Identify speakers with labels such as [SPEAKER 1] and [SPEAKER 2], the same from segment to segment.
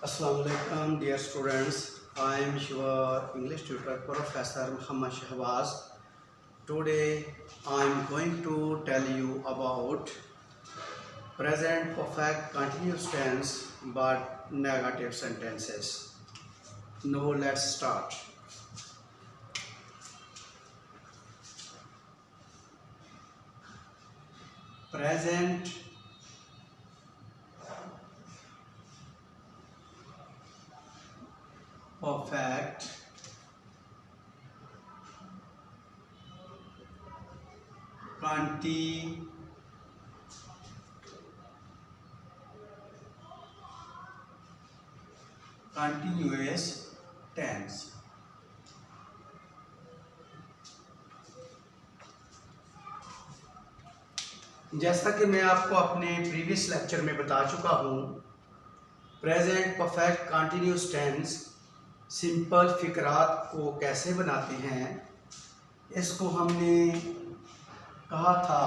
[SPEAKER 1] Assalamu alaikum, dear students. I am your English tutor, Professor Muhammad Shahbaz. Today I am going to tell you about present perfect continuous tense but negative sentences. Now let's start. Present perfect continuous tense. जैसा कि मैं आपको अपने previous lecture में बता चुका हूँ, present perfect continuous tense simple फिक्रात को कैसे बनाते हैं, इसको हमने कहा था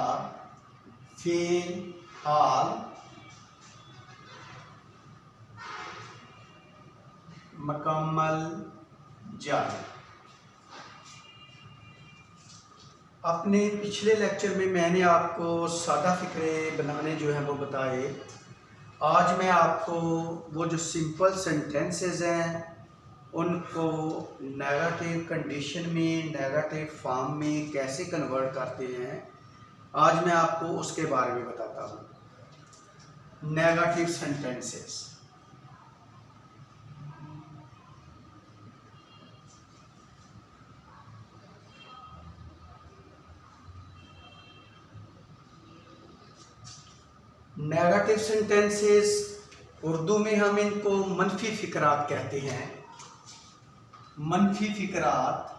[SPEAKER 1] फेल हाल मुकम्मल जारी। अपने पिछले लेक्चर में मैंने आपको सादा फिक्रे बनाने जो हैं वो बताए। आज मैं आपको वो जो सिंपल सेंटेंसेस हैं उनको नेगेटिव कंडीशन में, नेगेटिव फॉर्म में कैसे कन्वर्ट करते हैं, आज मैं आपको उसके बारे में बताता हूँ। Negative sentences. Negative sentences Urdu में हम इनको मनफी फिक्रात कहते हैं। मनफी फिक्रात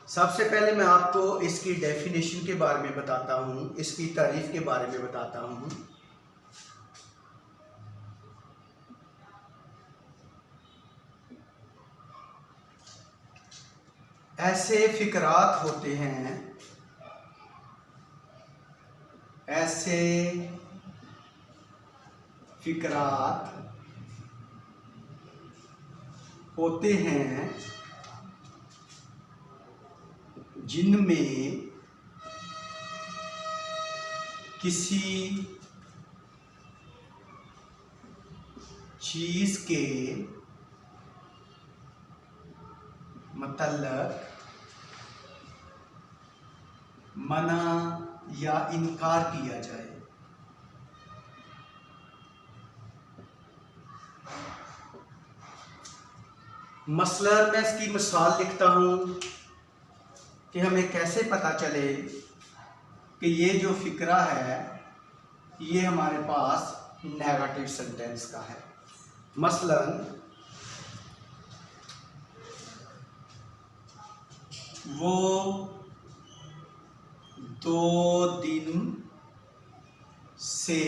[SPEAKER 1] सबसे पहले मैं आपको इसकी डेफिनेशन के बारे में बताता हूँ, इसकी तारीफ के बारे में बताता हूँ। ऐसे फिक्रात होते हैं, ऐसे फिक्रात होते हैं जिनमें किसी चीज़ के मतलब मना या इनकार किया जाए। मसलन मैं इसकी मिसाल लिखता हूँ कि हमें कैसे पता चले कि ये जो फिक्रा है ये हमारे पास नेगेटिव सेंटेंस का है। मसलन वो 2 दिन से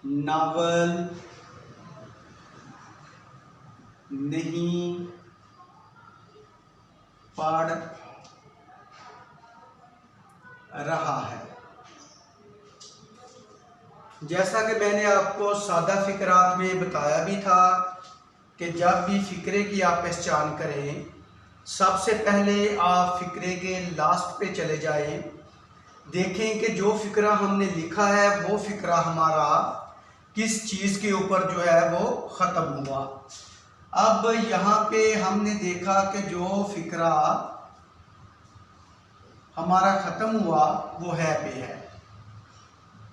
[SPEAKER 1] नावल नहीं पढ़ रहा है। जैसा कि मैंने आपको सादा फिक्रात में बताया भी था कि जब भी फिक्रे की आप पहचान करें, सबसे पहले आप फिक्रे के लास्ट पे चले जाएं, देखें कि जो फिक्रा हमने लिखा है वो फिक्रा हमारा किस चीज़ के ऊपर जो है वो ख़त्म हुआ। अब यहाँ पे हमने देखा कि जो फिक्रा हमारा ख़त्म हुआ वो है पे है,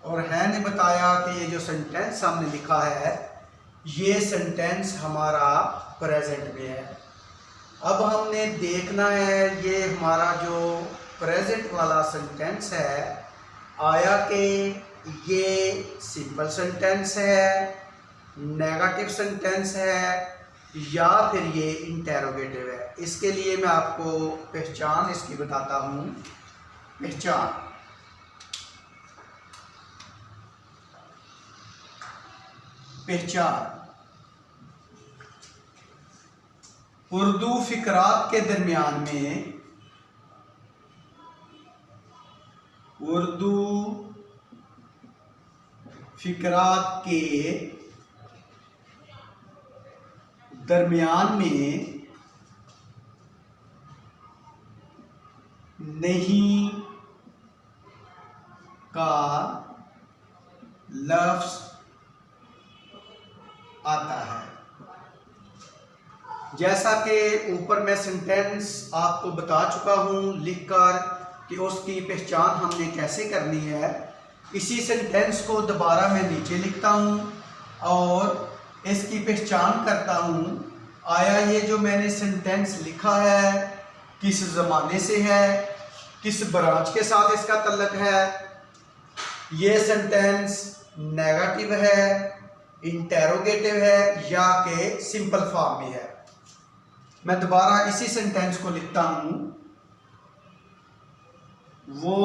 [SPEAKER 1] और है ने बताया कि ये जो सेंटेंस हमने लिखा है ये सेंटेंस हमारा प्रेजेंट में है। अब हमने देखना है ये हमारा जो प्रेजेंट वाला सेंटेंस है, आया कि ये सिंपल सेंटेंस है, नेगेटिव सेंटेंस है, या फिर ये इंटेरोगेटिव है। इसके लिए मैं आपको पहचान इसकी बताता हूँ। पहचान पहचान उर्दू फिकरात के दरमियान में, उर्दू फिकरात के दरमियान में नहीं का लफ्ज आता है। जैसा कि ऊपर मैं सेंटेंस आपको बता चुका हूं लिखकर कि उसकी पहचान हमने कैसे करनी है, इसी सेंटेंस को दोबारा मैं नीचे लिखता हूं और इसकी पहचान करता हूं। आया ये जो मैंने सेंटेंस लिखा है किस ज़माने से है, किस ब्रांच के साथ इसका तल्लुक है, ये सेंटेंस नेगेटिव है, इंटेरोगेटिव है या कि सिंपल फॉर्म में है। मैं दोबारा इसी सेंटेंस को लिखता हूं। वो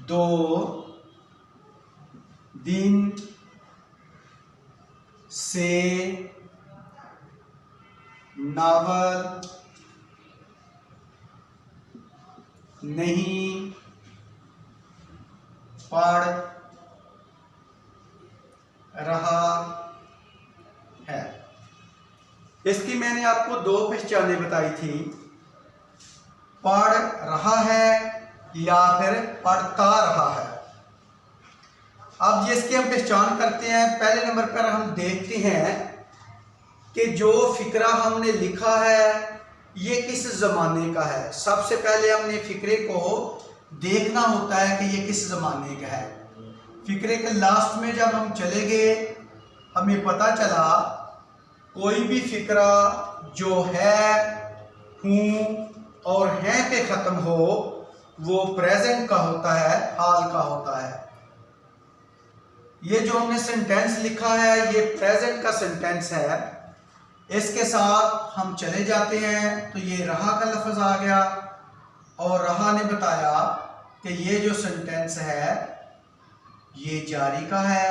[SPEAKER 1] 2 दिन से नावल नहीं पढ़ रहा है। इसकी मैंने आपको 2 पहचानें बताई थी, पढ़ रहा है या फिर पढ़ता रहा है। अब जिसकी हम पहचान करते हैं, पहले नंबर पर हम देखते हैं कि जो फिक्रा हमने लिखा है ये किस ज़माने का है। सबसे पहले हमने फिक्रे को देखना होता है कि ये किस ज़माने का है। फिक्रे के लास्ट में जब हम चले गए हमें पता चला कोई भी फिक्रा जो है, हूँ और हैं पे ख़त्म हो वो प्रेजेंट का होता है, हाल का होता है। ये जो हमने सेंटेंस लिखा है ये प्रेजेंट का सेंटेंस है। इसके साथ हम चले जाते हैं तो ये रहा का लफ्ज़ आ गया और रहा ने बताया कि ये जो सेंटेंस है ये जारी का है।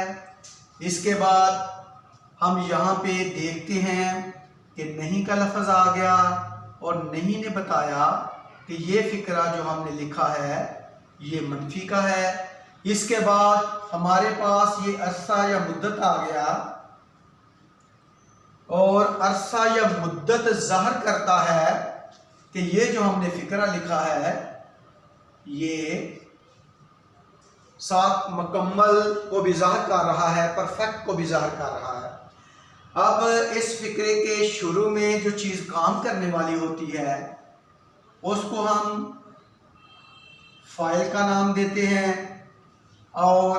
[SPEAKER 1] इसके बाद हम यहाँ पे देखते हैं कि नहीं का लफ्ज़ आ गया और नहीं ने बताया कि ये फिक्रा जो हमने लिखा है ये मनफी का है। इसके बाद हमारे पास ये अरसा या मुद्दत आ गया और अरसा या मुद्दत ज़ाहिर करता है कि ये जो हमने फिक्रा लिखा है ये साथ मुकम्मल को भी ज़ाहिर कर रहा है, परफेक्ट को भी ज़ाहिर कर रहा है। अब इस फिक्रे के शुरू में जो चीज़ काम करने वाली होती है उसको हम फाइल का नाम देते हैं और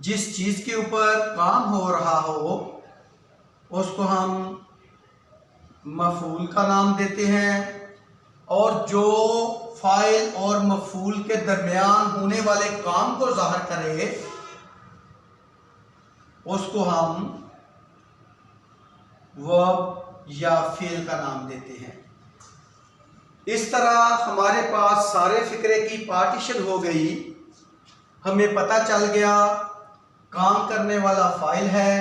[SPEAKER 1] जिस चीज़ के ऊपर काम हो रहा हो उसको हम मफूल का नाम देते हैं और जो फाइल और मफूल के दरमियान होने वाले काम को ज़ाहिर करे उसको हम वर्ब या फेल का नाम देते हैं। इस तरह हमारे पास सारे फिक्रे की पार्टीशन हो गई। हमें पता चल गया काम करने वाला फाइल है,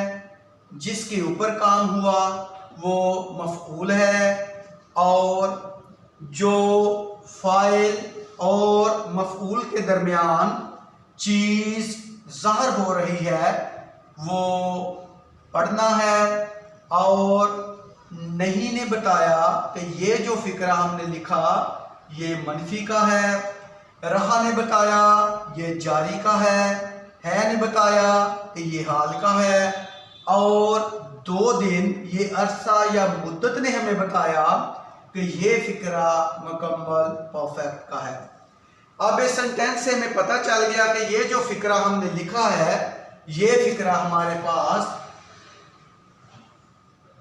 [SPEAKER 1] जिसके ऊपर काम हुआ वो मफऊल है और जो फाइल और मफऊल के दरमियान चीज़ ज़ाहिर हो रही है वो पढ़ना है। और नहीं ने बताया कि ये जो फिक्रा हमने लिखा ये मनफी का है। रहा ने बताया ये जारी का है ने बताया कि ये हाल का है और 2 दिन ये अरसा या मुद्दत ने हमें बताया कि ये फिक्रा मुकम्मल परफेक्ट का है। अब इस सेंटेंस से हमें पता चल गया कि ये जो फिक्रा हमने लिखा है ये फिक्रा हमारे पास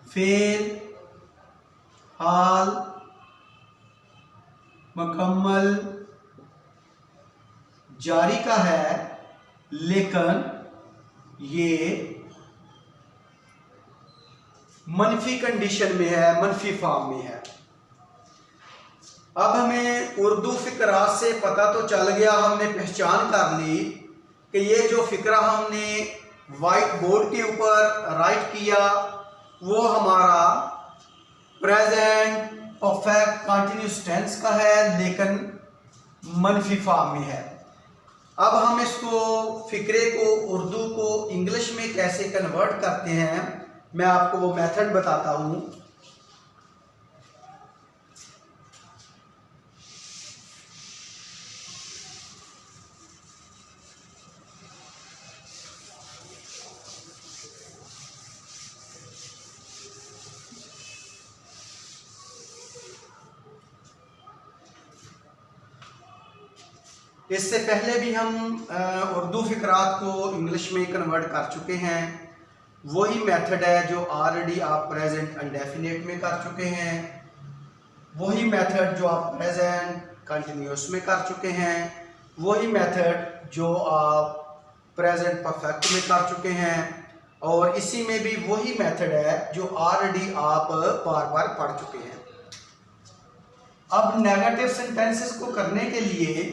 [SPEAKER 1] फेल, हाल, मुकम्मल, जारी का है, लेकिन ये मनफी कंडीशन में है, मनफी फॉर्म में है। अब हमें उर्दू फिक्रात से पता तो चल गया, हमने पहचान कर ली कि ये जो फिक्रा हमने वाइट बोर्ड के ऊपर राइट किया वो हमारा प्रेजेंट परफेक्ट कंटिन्यूस टेंस का है लेकिन मनफी फॉर्म में है। अब हम इसको फिक्रे को उर्दू को इंग्लिश में कैसे कन्वर्ट करते हैं मैं आपको वो मेथड बताता हूँ। इससे पहले भी हम उर्दू फिक्रात को इंग्लिश में कन्वर्ट कर चुके हैं। वही मेथड है जो ऑलरेडी आप प्रेजेंट इंडेफिनिट में कर चुके हैं, वही मेथड जो आप प्रेजेंट कंटिन्यूस में कर चुके हैं, वही मेथड जो आप प्रेजेंट परफेक्ट में कर चुके हैं, और इसी में भी वही मेथड है जो ऑलरेडी आप बार बार पढ़ चुके हैं। अब नेगेटिव सेंटेंसेस को करने के लिए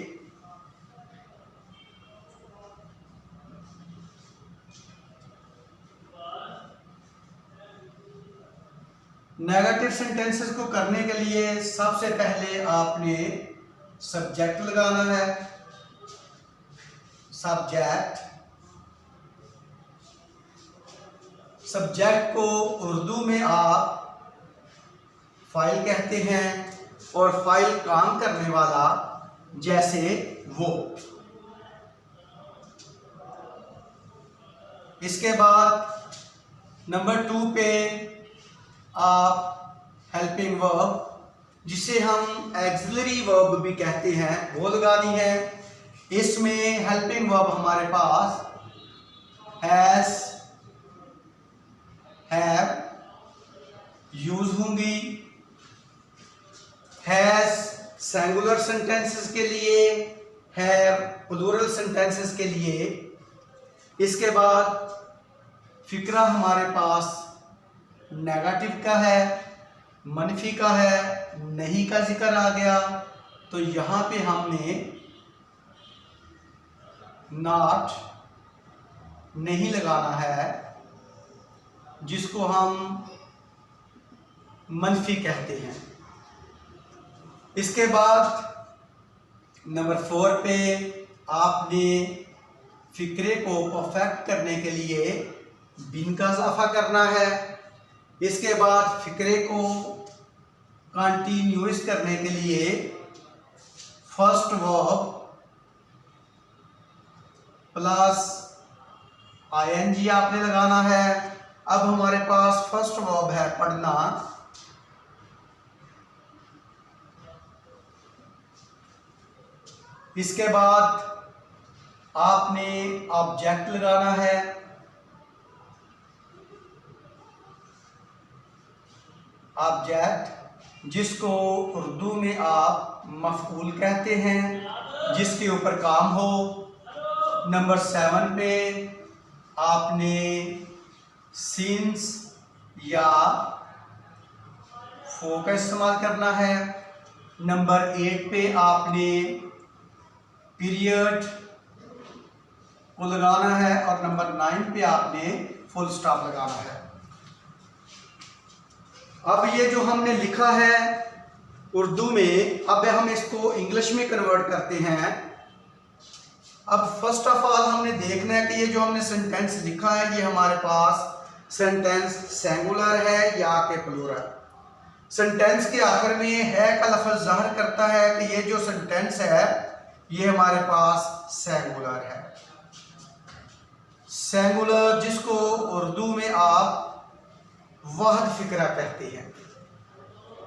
[SPEAKER 1] सबसे पहले आपने सब्जेक्ट लगाना है। सब्जेक्ट को उर्दू में आप फाइल कहते हैं और फाइल काम करने वाला जैसे वो। इसके बाद नंबर 2 पे आप हेल्पिंग वर्ब, जिसे हम एक्सिलरी वर्ब भी कहते हैं, वो लगानी है। इसमें हेल्पिंग वर्ब हमारे पास हैज, हैव, यूज होंगी। हैज सिंगुलर सेंटेंसेस के लिए, हैव प्लूरल सेंटेंसेस के लिए। इसके बाद फिक्रा हमारे पास नेगेटिव का है, मनफी का है, नहीं का जिक्र आ गया, तो यहां पे हमने नॉट, नहीं लगाना है, जिसको हम मनफी कहते हैं। इसके बाद नंबर 4 पे आपने फिक्रे को परफेक्ट करने के लिए बिन का इजाफा करना है। इसके बाद फिक्रे को कंटिन्यूस करने के लिए फर्स्ट वर्ब प्लस आईएनजी आपने लगाना है। अब हमारे पास फर्स्ट वर्ब है पढ़ना, इसके बाद आपने ऑब्जेक्ट लगाना है। ऑब्जेक्ट जिसको उर्दू में आप मफऊल कहते हैं, जिसके ऊपर काम हो। नंबर 7 पे आपने सिंस या फो का इस्तेमाल करना है। नंबर 8 पे आपने पीरियड को लगाना है और नंबर 9 पे आपने फुल स्टॉप लगाना है। अब ये जो हमने लिखा है उर्दू में, अब हम इसको इंग्लिश में कन्वर्ट करते हैं। अब फर्स्ट ऑफ ऑल हमने देखना है कि ये जो हमने सेंटेंस लिखा है ये हमारे पास सेंटेंस सिंगुलर है या के प्लूरल। सेंटेंस के आखिर में है का लफ्ज ज़ाहिर करता है कि ये जो सेंटेंस है ये हमारे पास सिंगुलर है। सिंगुलर जिसको उर्दू में आप वाहिद फिक्रा कहते हैं।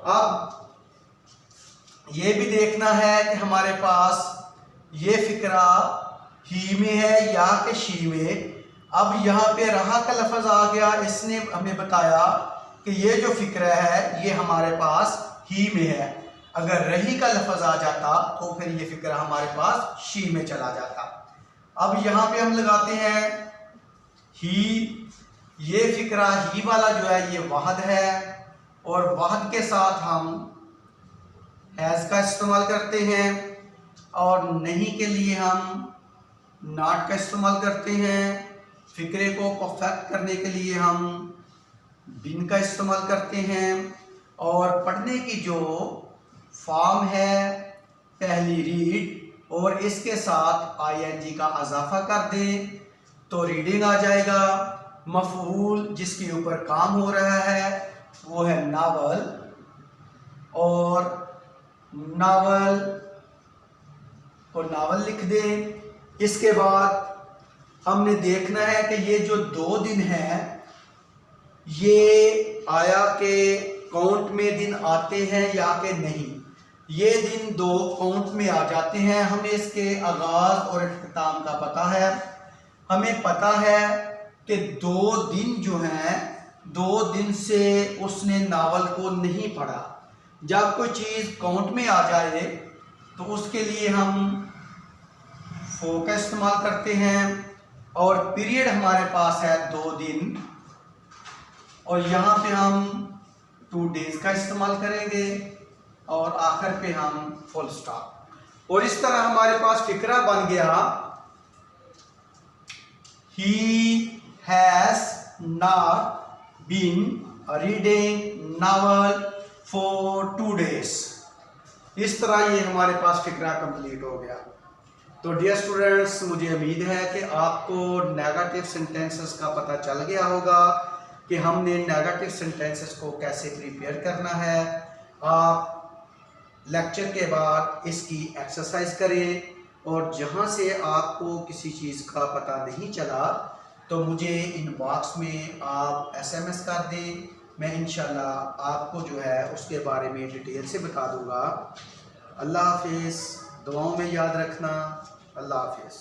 [SPEAKER 1] अब ये भी देखना है कि हमारे पास ये फिक्रा ही में है या कि शी में। अब यहाँ पे रहा का लफ्ज आ गया, इसने हमें बताया कि ये जो फिक्रा है ये हमारे पास ही में है। अगर रही का लफ्ज आ जाता तो फिर ये फिक्रा हमारे पास शी में चला जाता। अब यहाँ पे हम लगाते हैं ही। ये फिक्रा ही वाला जो है ये वाहद है और वाहद के साथ हम हैज़ का इस्तेमाल करते हैं और नहीं के लिए हम नॉट का इस्तेमाल करते हैं। फिक्रे को परफेक्ट करने के लिए हम बिन का इस्तेमाल करते हैं और पढ़ने की जो फॉर्म है पहली रीड और इसके साथ आईएनजी का इजाफा कर दें तो रीडिंग आ जाएगा। मफऊल जिसके ऊपर काम हो रहा है वो है नावल, और नावल को नावल लिख दें। इसके बाद हमने देखना है कि ये जो 2 दिन है ये आया के काउंट में दिन आते हैं या कि नहीं। ये दिन 2 काउंट में आ जाते हैं। हमें इसके आगाज और इख्तिताम का पता है। हमें पता है कि 2 दिन जो हैं 2 दिन से उसने नावल को नहीं पढ़ा। जब कोई चीज़ काउंट में आ जाए तो उसके लिए हम फो का इस्तेमाल करते हैं, और पीरियड हमारे पास है 2 दिन, और यहाँ पे हम 2 डेज का इस्तेमाल करेंगे और आखिर पे हम फुल स्टॉप। और इस तरह हमारे पास फिक्रा बन गया, he has not been reading novel for 2 days. इस तरह ये हमारे पास फिक्रा कंप्लीट हो गया। तो डियर स्टूडेंट्स, मुझे उम्मीद है कि आपको नेगेटिव सेंटेंसेस का पता चल गया होगा कि हमने नेगेटिव सेंटेंसेस को कैसे प्रिपेयर करना है। आप लेक्चर के बाद इसकी एक्सरसाइज करें, और जहां से आपको किसी चीज़ का पता नहीं चला तो मुझे इनबॉक्स में आप SMS कर दें। मैं इंशाल्लाह आपको जो है उसके बारे में डिटेल से बता दूंगा। अल्लाह हाफिज़। दुआओं में याद रखना। अल्लाह हाफिज़।